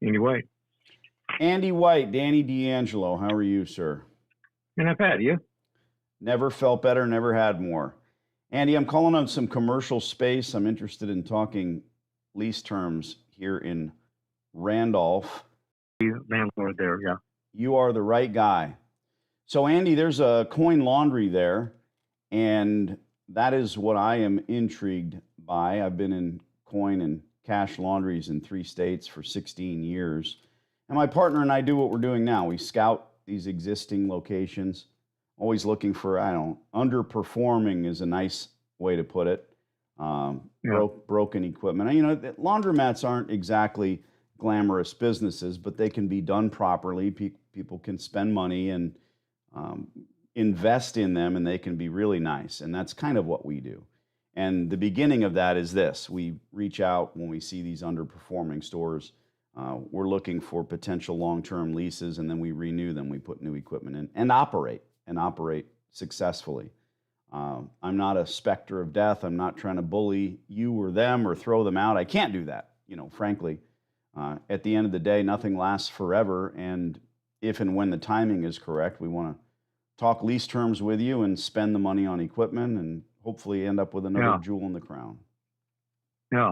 Andy White. Andy White, Danny D'Angelo, how are you, sir? You're not bad, you? Never felt better, never had more. Andy, I'm calling on some commercial space. I'm interested in talking lease terms here in Randolph. Landlord there, yeah. You are the right guy. So, Andy, there's a coin laundry there, and that is what I am intrigued by. I've been in coin and cash laundries in 3 states for 16 years. And my partner and I do what we're doing now. We scout these existing locations, always looking for, underperforming is a nice way to put it. Broken equipment. Laundromats aren't exactly glamorous businesses, but they can be done properly. People can spend money and invest in them, and they can be really nice. And that's kind of what we do. And the beginning of that is this. We reach out when we see these underperforming stores. We're looking for potential long-term leases, and then we renew them. We put new equipment in and operate successfully. I'm not a specter of death. I'm not trying to bully you or them or throw them out. I can't do that, frankly. At the end of the day, nothing lasts forever. And if and when the timing is correct, we want to talk lease terms with you and spend the money on equipment and hopefully end up with another jewel in the crown. Yeah.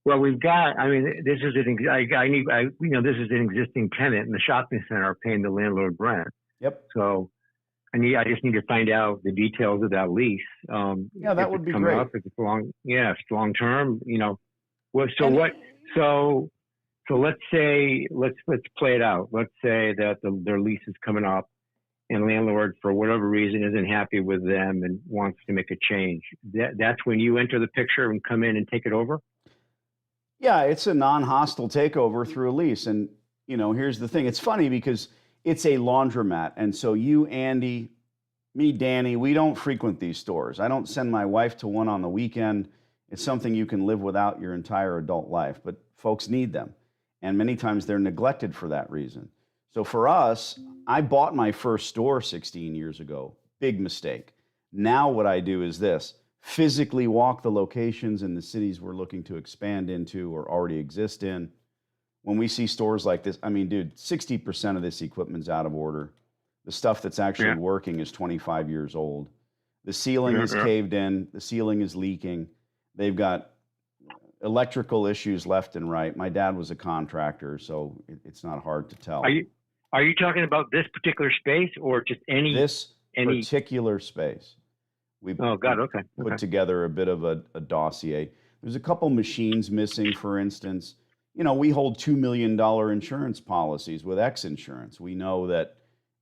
Well, we've got. This is this is an existing tenant in the shopping center paying the landlord rent. Yep. So, I just need to find out the details of that lease. That would be great. If it's it's long term. So let's play it out. Let's say that their lease is coming up, and landlord, for whatever reason, isn't happy with them and wants to make a change. That's when you enter the picture and come in and take it over? Yeah, it's a non-hostile takeover through a lease. And, here's the thing. It's funny because it's a laundromat. And so you, Andy, me, Danny, we don't frequent these stores. I don't send my wife to one on the weekend. It's something you can live without your entire adult life. But folks need them. And many times they're neglected for that reason. So for us, I bought my first store 16 years ago. Big mistake. Now what I do is this. Physically walk the locations in the cities we're looking to expand into or already exist in. When we see stores like this, 60% of this equipment's out of order. The stuff that's actually working is 25 years old. The ceiling is caved in. The ceiling is leaking. They've got electrical issues left and right. My dad was a contractor, so it's not hard to tell. Are you talking about this particular space or just any particular space? Put together a bit of a dossier. There's a couple machines missing, for instance. We hold $2 million insurance policies with X Insurance. We know that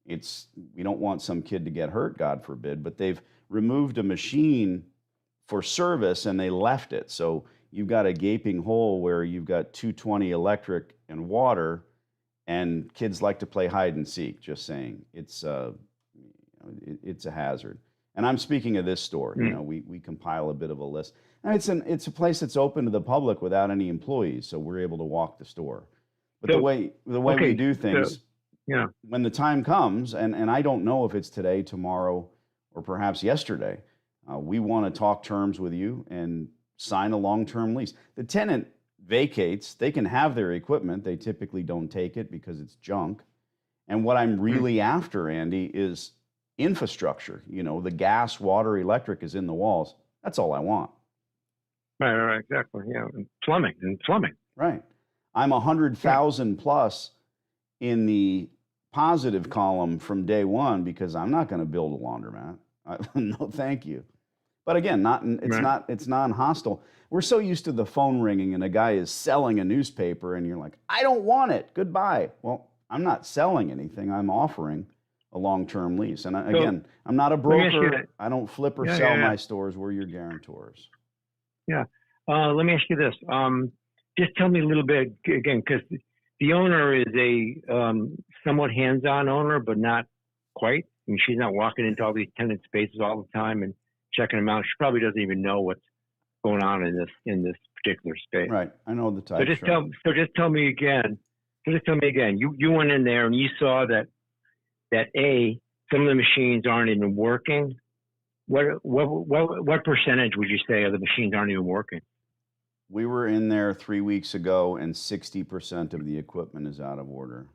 we don't want some kid to get hurt, God forbid, but they've removed a machine for service and they left it. So you've got a gaping hole where you've got 220 electric and water, and kids like to play hide and seek, just saying. It's a hazard. And I'm speaking of this store. We compile a bit of a list. And it's a place that's open to the public without any employees, so we're able to walk the store. But the way we do things, when the time comes, and I don't know if it's today, tomorrow, or perhaps yesterday, we want to talk terms with you and sign a long-term lease. The tenant vacates. They can have their equipment. They typically don't take it because it's junk. And what I'm really after, Andy, is infrastructure. The gas, water, electric is in the walls. That's all I want. Right, exactly. Yeah, and plumbing. Right. I'm 100,000 plus in the positive column from day one because I'm not going to build a laundromat. No, thank you. But again, it's non-hostile. We're so used to the phone ringing and a guy is selling a newspaper and you're like, I don't want it. Goodbye. Well, I'm not selling anything. I'm offering a long-term lease. And again, I'm not a broker. I don't flip or sell my stores. We're your guarantors. Yeah. Let me ask you this. Just tell me a little bit, again, because the owner is a somewhat hands-on owner, but not quite. She's not walking into all these tenant spaces all the time and checking them out. She probably doesn't even know what's going on in this particular space. Right. I know the type. So just tell me again. You went in there and you saw that some of the machines aren't even working. What percentage would you say of the machines aren't even working? We were in there 3 weeks ago, and 60% of the equipment is out of order.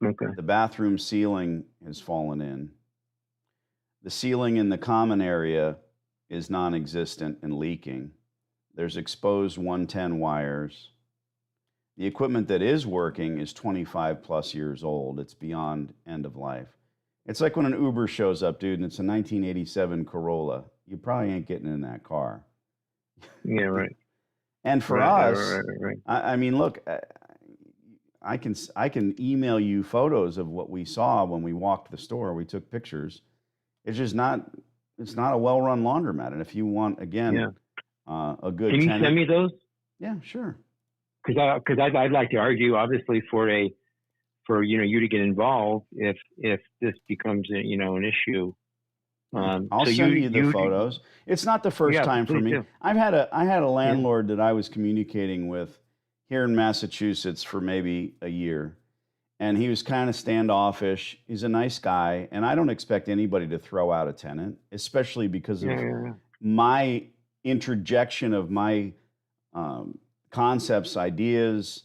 Okay. The bathroom ceiling has fallen in. The ceiling in the common area is non-existent and leaking. There's exposed 110 wires. The equipment that is working is 25 plus years old. It's beyond end of life. It's like when an Uber shows up, dude, and it's a 1987 Corolla. You probably ain't getting in that car. Yeah, right. And for us, I mean, look, I can email you photos of what we saw when we walked the store. We took pictures. It's just not. It's not a well-run laundromat. And if you want, again, a good Can you tenant, send me those? Yeah, sure. Because I'd like to argue, obviously, for you to get involved if this becomes an issue. I'll send you the photos. It's not the first time for me. Do. I had a landlord that I was communicating with here in Massachusetts for maybe a year, and he was kind of standoffish. He's a nice guy, and I don't expect anybody to throw out a tenant, especially because of my interjection of my concepts, ideas,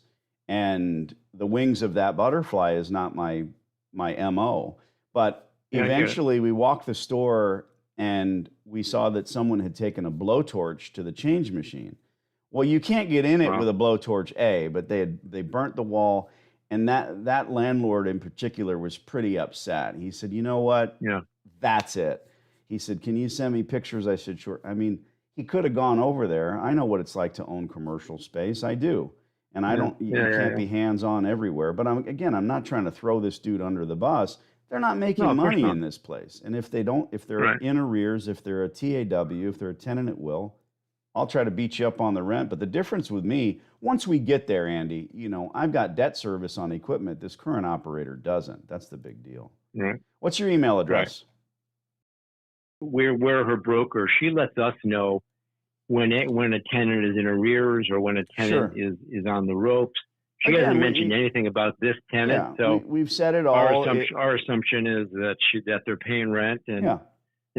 and the wings of that butterfly is not my MO. But eventually we walked the store and we saw that someone had taken a blowtorch to the change machine. Well, you can't get in it with a blowtorch, but they burnt the wall. And that landlord in particular was pretty upset. He said, you know what? Yeah. That's it. He said, can you send me pictures? I said, sure. I mean, he could have gone over there. I know what it's like to own commercial space. I do. And I don't, you can't be hands-on everywhere. But I'm not trying to throw this dude under the bus. They're not making money in this place. And if they're in arrears, if they're a TAW, if they're a tenant at will, I'll try to beat you up on the rent. But the difference with me, once we get there, Andy, I've got debt service on equipment. This current operator doesn't. That's the big deal. Right. What's your email address? We're her broker. She lets us know when a tenant is in arrears or when a tenant is on the ropes. She hasn't mentioned anything about this tenant. So we've said it all. Our assumption is that they're paying rent, and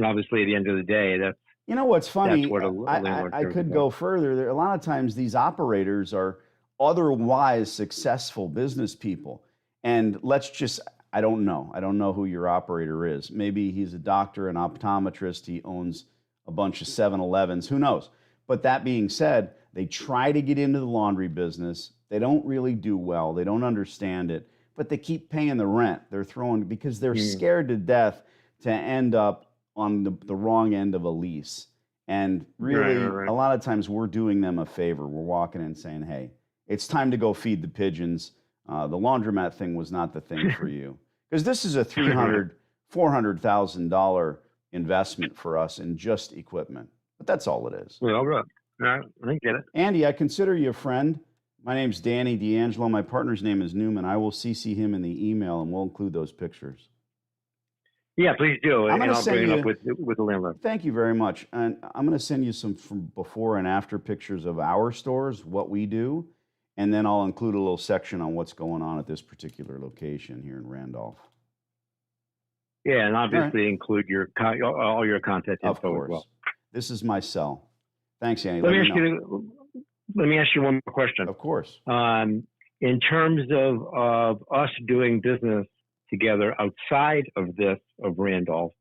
obviously at the end of the day, that's. You know what's funny? I could go further. A lot of times these operators are otherwise successful business people. And I don't know. I don't know who your operator is. Maybe he's a doctor, an optometrist. He owns a bunch of 7-Elevens. Who knows? But that being said, they try to get into the laundry business. They don't really do well. They don't understand it. But they keep paying the rent. They're because they're scared to death to end up on the wrong end of a lease. And really, a lot of times we're doing them a favor. We're walking in saying, hey, it's time to go feed the pigeons. The laundromat thing was not the thing for you. Because this is a $300,000, $400,000 investment for us in just equipment. But that's all it is. Well, I get it. Andy, I consider you a friend. My name's Danny D'Angelo. My partner's name is Newman. I will CC him in the email, and we'll include those pictures. Yeah, please do. And I'll bring it up with the landlord. Thank you very much. And I'm going to send you some from before and after pictures of our stores, what we do. And then I'll include a little section on what's going on at this particular location here in Randolph. Yeah, and obviously include all your contact info of course. As well. This is my cell. Thanks, Andy. Let me ask you one more question. Of course. In terms of us doing business together outside of Randolph,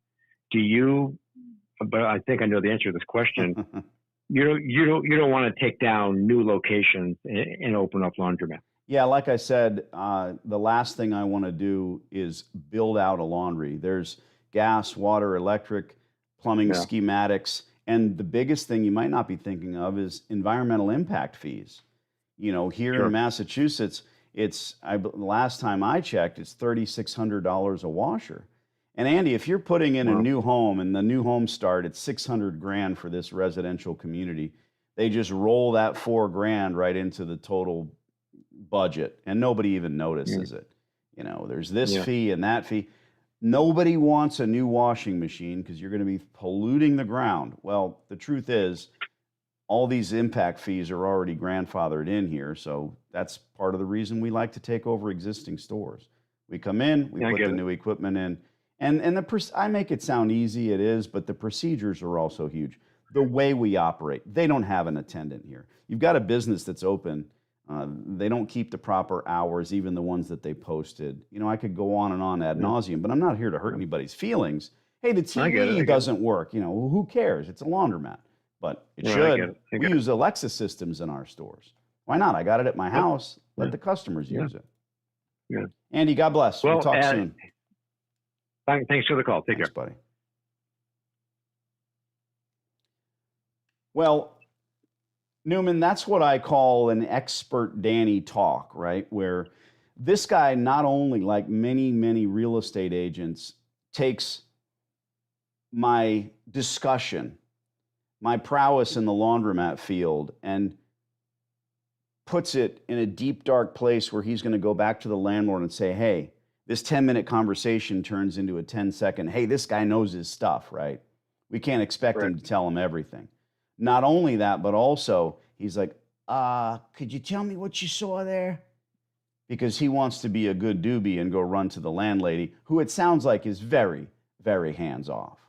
but I think I know the answer to this question. you don't want to take down new locations and open up laundromats. Yeah, like I said, the last thing I want to do is build out a laundry. There's gas, water, electric, plumbing schematics, and the biggest thing you might not be thinking of is environmental impact fees. Here in Massachusetts, the last time I checked, it's $3,600 a washer. And Andy, if you're putting in a new home and the new home start at $600,000 for this residential community, they just roll that $4,000 right into the total budget, and nobody even notices it. There's this fee and that fee. Nobody wants a new washing machine because you're going to be polluting the ground. Well, the truth is, all these impact fees are already grandfathered in here, so that's part of the reason we like to take over existing stores. We come in, we put the new equipment in, and I make it sound easy, it is, but the procedures are also huge. the way we operate. They don't have an attendant here. You've got a business that's open. They don't keep the proper hours, even the ones that they posted. You know, I could go on and on ad nauseum, but I'm not here to hurt anybody's feelings. Hey, the TV doesn't work. You know, who cares? It's a laundromat, but it should. We use Alexa systems in our stores. Why not? I got it at my house. Let the customers use it. Yeah. Andy, God bless. We'll talk soon. Thanks for the call. Take care, buddy. Well, Newman, that's what I call an expert Danny talk, right? Where this guy, not only like many, many real estate agents, takes my discussion, my prowess in the laundromat field, and puts it in a deep, dark place where he's going to go back to the landlord and say, hey, this 10-minute conversation turns into a 10-second, hey, this guy knows his stuff, right? We can't expect him to tell him everything. Not only that, but also he's like, could you tell me what you saw there? Because he wants to be a good doobie and go run to the landlady, who it sounds like is very, very hands-off.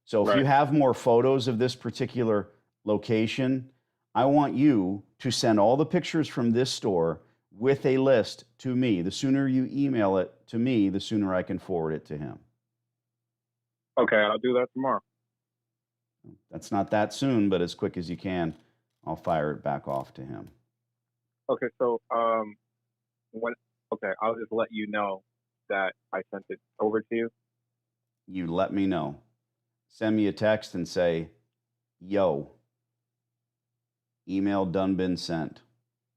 So if you have more photos of this particular location, I want you to send all the pictures from this store with a list to me. The sooner you email it to me, the sooner I can forward it to him. Okay, I'll do that tomorrow. That's not that soon, but as quick as you can, I'll fire it back off to him. Okay, so I'll just let you know that I sent it over to you. You let me know. Send me a text and say, yo, email done been sent.